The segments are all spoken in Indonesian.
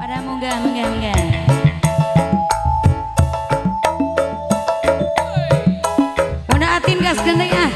Pada munggah. Mudah atin gas gendeng ah.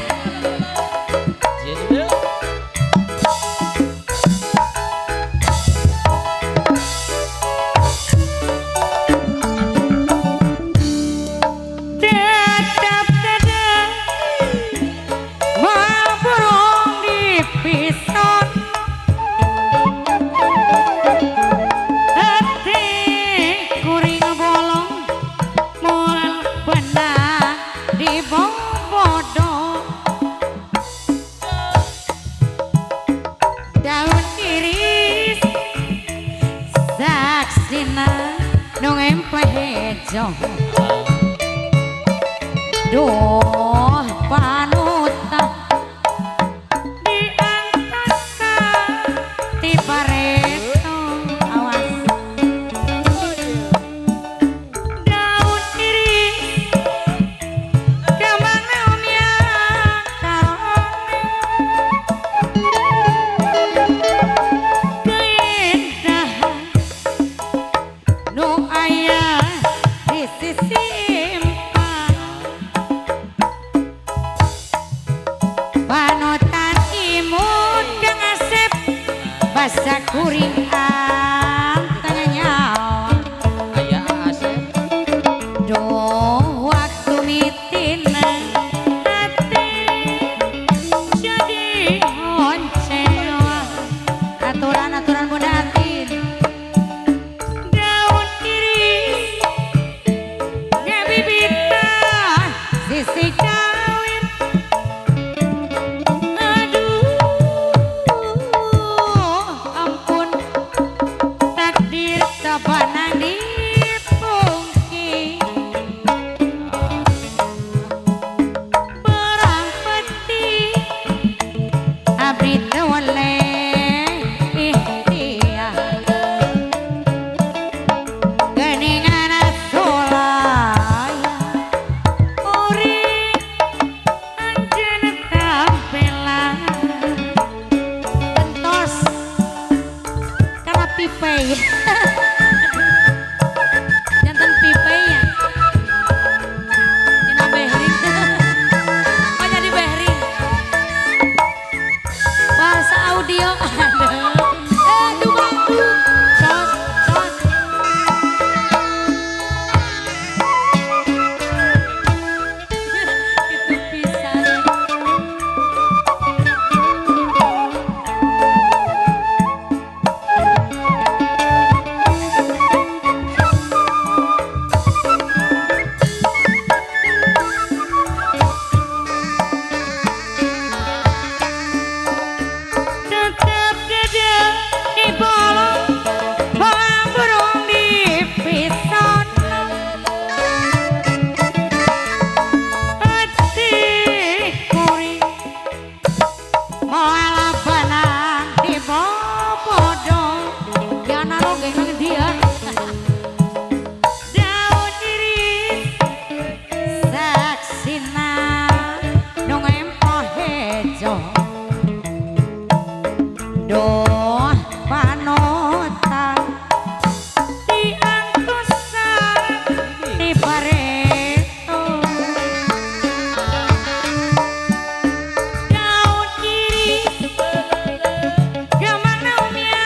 Nong empehejo duh panuta di angkasa di pareto awas daun iris kemana umya keindahan nu aya di sisi panutan imut kang asep basa kuring tengah nyawa Aya asep doh waktu mitina hati jadi honcewa aturan budatin daun iris ngabibita sisi kawin ampun takdir tabanang dipungki barang peti abdi tewale ikhtiar geningan asolaya uring anjeun tampelan entos kana pipei jantan pipei ya dina behring oh jadi behring bahasa audio aduh bangku tos itu pisan tetap dada di bolong bolang burung di pison hati kuring moal benang di bobodong yana rogeng nang dia daun iris saksina nong empohejo doh panuta di angkusa di pareto daun iris kemana umya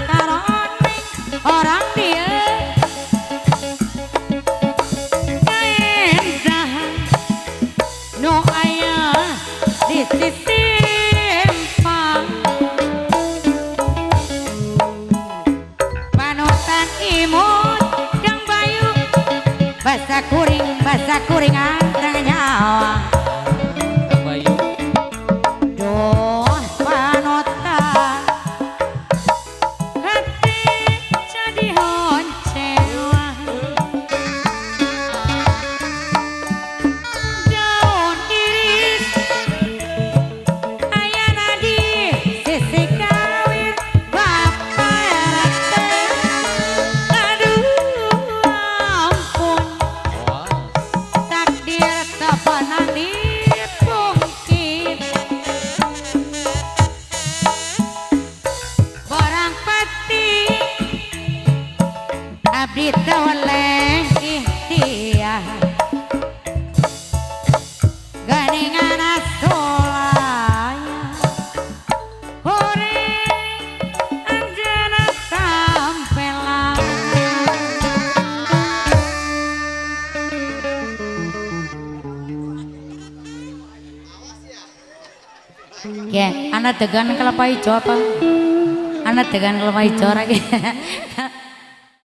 karoning orang dia keindahan nu aya di sisi panutan imut kang bayu basa kuringan tengah nyawa Bayu doh panutan hati jadi honcewa daun iris ayana di sisi kawin bapak aduh ampun was takdir ditoleh ikhtiar ganingan asolaya horeng anjana tampelan ya anak tegan kelapa hijau apa anak tegan kelapa hijau lagi